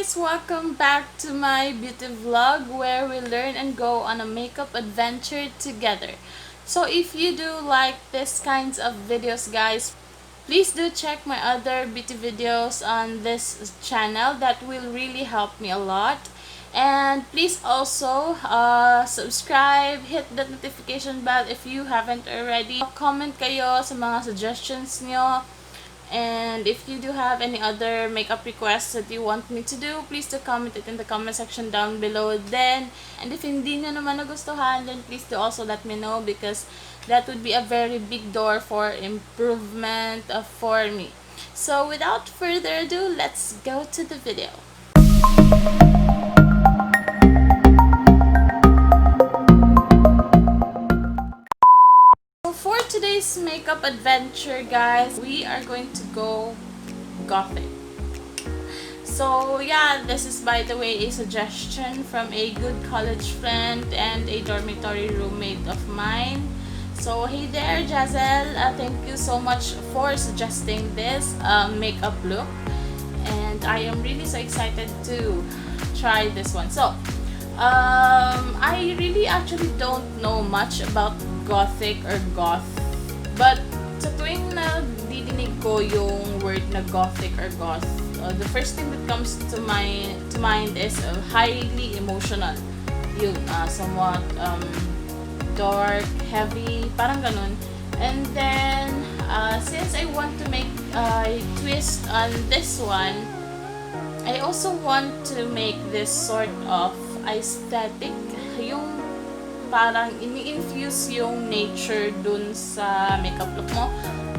guys! Welcome back to my beauty vlog where we learn and go on a makeup adventure together. So if you do like this kinds of videos guys, please do check my other beauty videos on this channel. That will really help me a lot. And please also subscribe, hit the notification bell if you haven't already. Comment kayo sa mga suggestions nyo. And if you do have any other makeup requests that you want me to do, please do comment it in the comment section down below then. And if hindi nyo naman nagustuhan, then please do also let me know because that would be a very big door for improvement for me. So without further ado, let's go to the video. For today's makeup adventure guys, we are going to go Gothic. So yeah, this is by the way a suggestion from a good college friend and a dormitory roommate of mine. So hey there Jazel, thank you so much for suggesting this makeup look, and I am really so excited to try this one. So I really actually don't know much about Gothic or goth, but sa tuwing na didinig ko yung word na Gothic or goth, the first thing that comes to mind is highly emotional. Yung somewhat dark, heavy, parang ganun. And then since I want to make a twist on this one, I also want to make this sort of aesthetic, yung parang ini-infuse yung nature dun sa makeup look mo.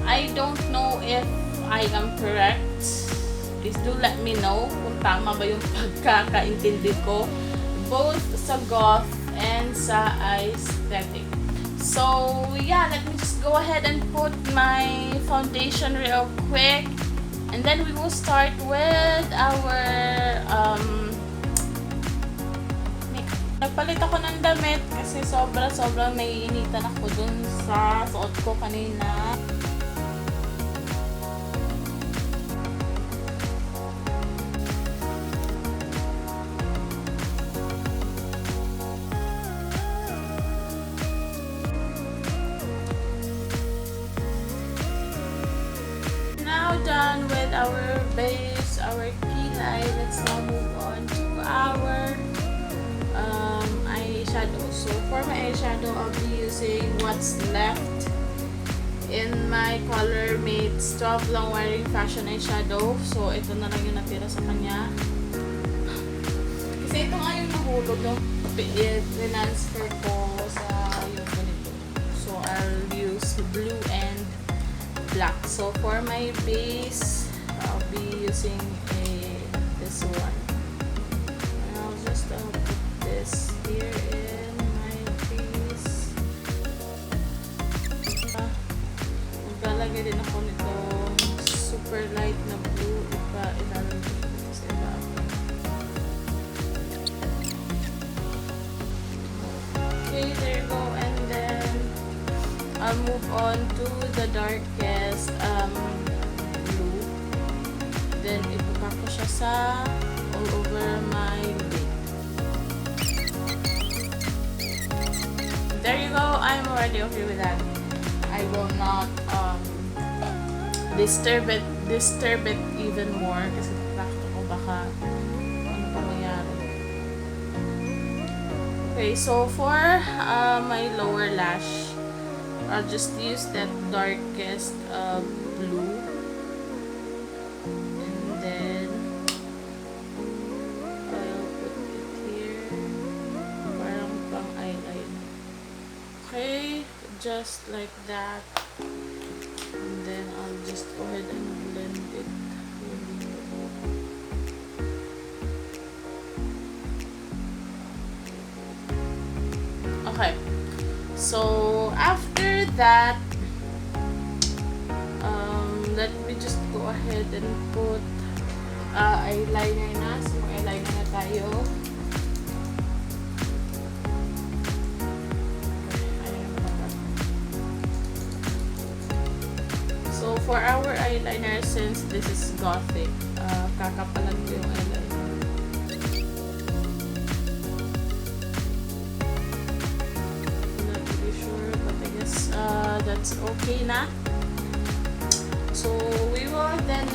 I don't know if I am correct. Please do let me know kung tama ba yung pagkakaintindi ko both sa goth and sa aesthetic. So yeah, let me just go ahead and put my foundation real quick, and then we will start with our nagpalit ako ng damit kasi sobrang naiinitan ako dun sa suot ko kanina. Now done with our base, our kilay, let's now move on to our eyeshadow. So for my eyeshadow, I'll be using what's left in my Color Mates 12 Long Wearing Fashion Eyeshadow. So ito na lang yung natira sa kanya. Kasi ito nga yung nahulog yung transfer ko sa yung ganito. So I'll use blue and black. So for my base, I'll be using this one. And I'll just put this here in my face. Maglalagay din ako nitong super light na blue. Ilalagay ko sa ibabaw. Okay, there you go. And then I'll move on to the darkest blue. Then ipupa ko siya sa all over my lid. There you go. I'm already okay with that. I will not disturb it even more kasi nakakita ko baka ano pa mangyari. Okay, so for my lower lash, I'll just use that darkest blue, and then I'll put it here parang pang eyeliner. Okay, just like that, and then I'll just go ahead and blend it. Okay, so after that, let me just go ahead and put eyeliner na. So eyeliner na tayo. So for our eyeliner, since this is Gothic, kakapalag ko yung eyeliner.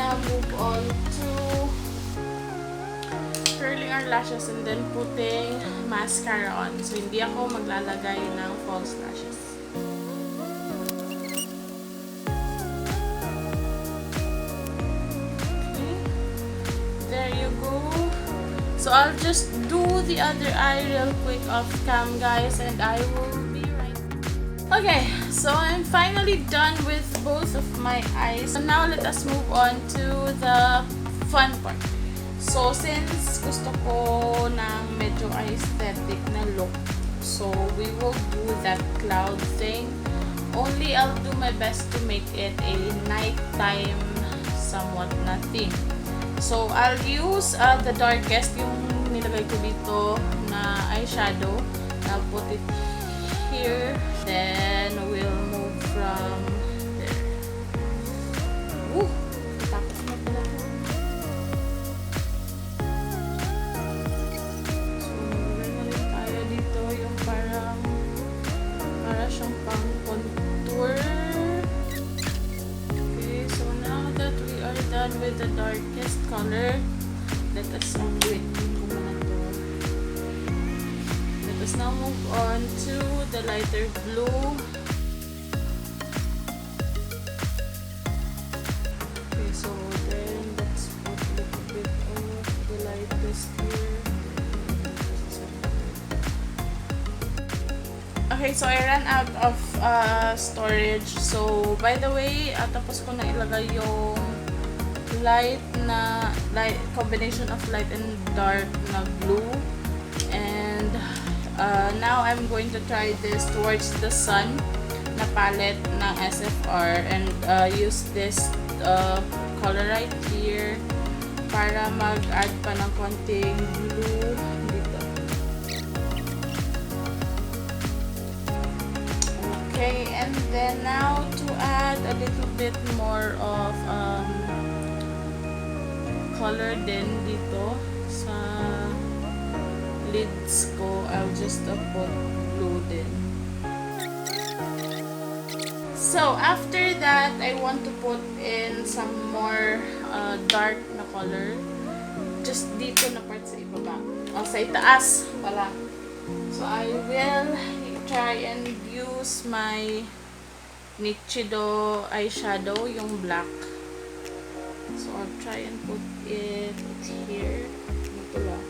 now move on to curling our lashes and then putting mascara on. So, hindi ako maglalagay ng false lashes. Okay. There you go. So, I'll just do the other eye real quick off cam, guys, and I will be right back. Okay, so I'm finally done with both of my eyes. So now let us move on to the fun part. So since gusto ko ng medyo aesthetic na look, so we will do that cloud thing. Only I'll do my best to make it a nighttime somewhat na theme. So I'll use the darkest, yung nilagay ko dito na eyeshadow. I'll put it here. Then we'll move from there. Woo! Tapos na pala po. So magagay na rin tayo dito yung para siyang pang contour. Okay, so now that we are done with the darkest color, let us wait. Let us now move on to the lighter blue. Okay, so then let's put a little bit of the lightest here. Okay, so I ran out of storage. So by the way, tapos ko na ilagay yung combination of light and dark na blue. And now I'm going to try this towards the sun na palette ng SFR and use this color right here para mag-add pa ng konting blue dito. Okay, and then now to add a little bit more of color din dito sa lids ko, I'll just put blue din. So after that, I want to put in some more dark na color just dito na part sa ibaba, sa itaas pala. So I will try and use my Nichido eyeshadow, yung black. So I'll try and put it here. Dito lang.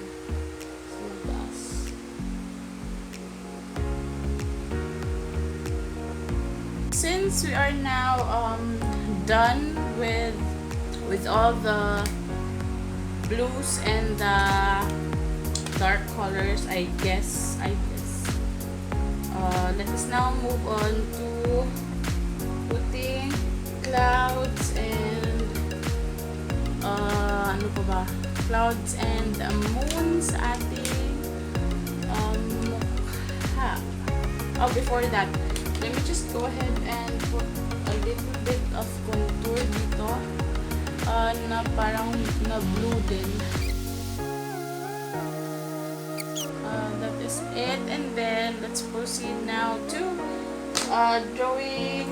Since we are now done with all the blues and the dark colors, I guess let us now move on to putting clouds and ano pa ba? Clouds and moon sa ating mukha. Oh, before that, let me just go ahead and put a little bit of contour dito na parang na blue din. That is it. And then let's proceed now to drawing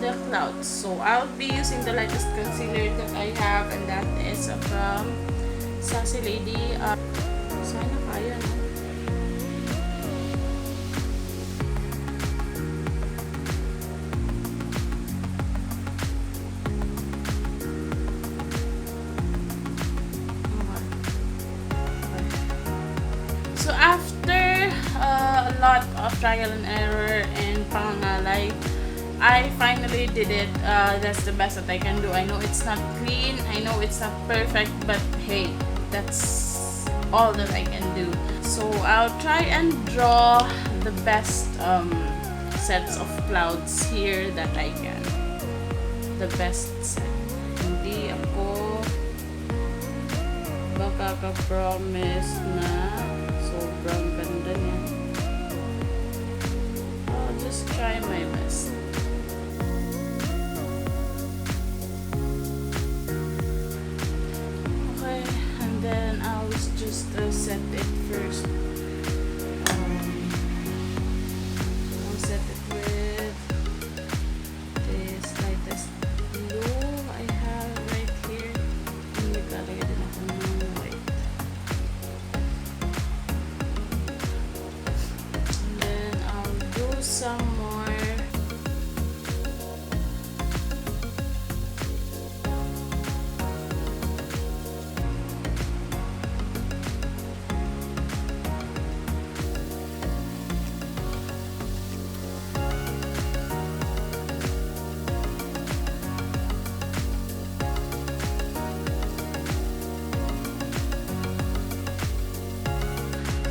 the clouds. So I'll be using the lightest concealer that I have, and that is from Sassy Lady. Sana kaya, no? So after a lot of trial and error and pangangalay, I finally did it. That's the best that I can do. I know it's not clean, I know it's not perfect, but hey, that's all that I can do. So I'll try and draw the best sets of clouds here that I can. The best set. Hindi ako makaka-promise na sobrang ganda niya. I'll just try my best. Okay, and then I'll just set it first. I'll set it with this lightest blue I have right here.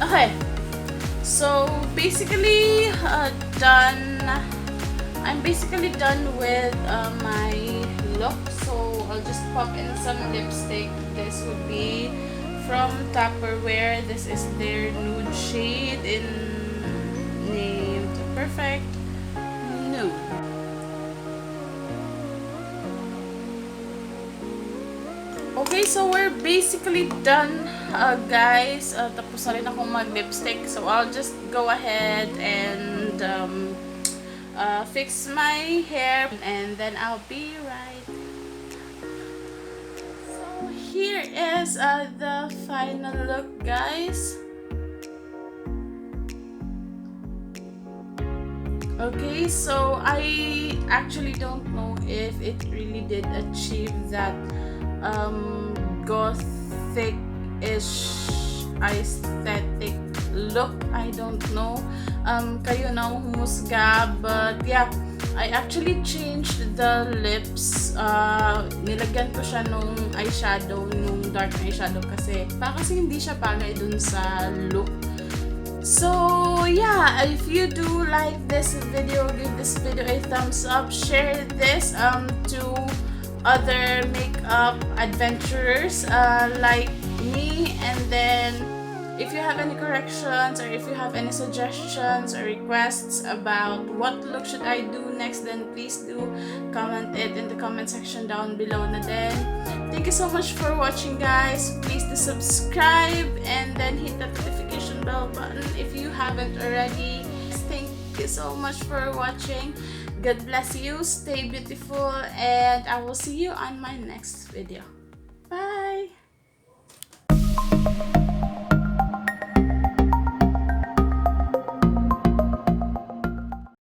Okay, so basically done. I'm basically done with my look. So I'll just pop in some lipstick. This would be from Tupperware. This is their nude shade named Perfect Nude. Okay, so we're basically done, guys. Tapos na rin akong mag-lipstick. So I'll just go ahead and fix my hair, and then I'll be right. So here is the final look, guys. Okay, so I actually don't know if it really did achieve that Gothic-ish aesthetic look. I don't know. Kayo na humusga, but yeah, I actually changed the lips. Nilagyan ko siya nung eyeshadow, nung dark eyeshadow kasi hindi siya bagay dun sa look. So yeah, if you do like this video, give this video a thumbs up, share this to other makeup adventurers like me, and then if you have any corrections or if you have any suggestions or requests about what look should I do next, then please do comment it in the comment section down below na din. Thank you so much for watching, guys. Please do subscribe and then hit that notification bell button if you haven't already. Thank you so much for watching. God bless you, stay beautiful, and I will see you on my next video. Bye!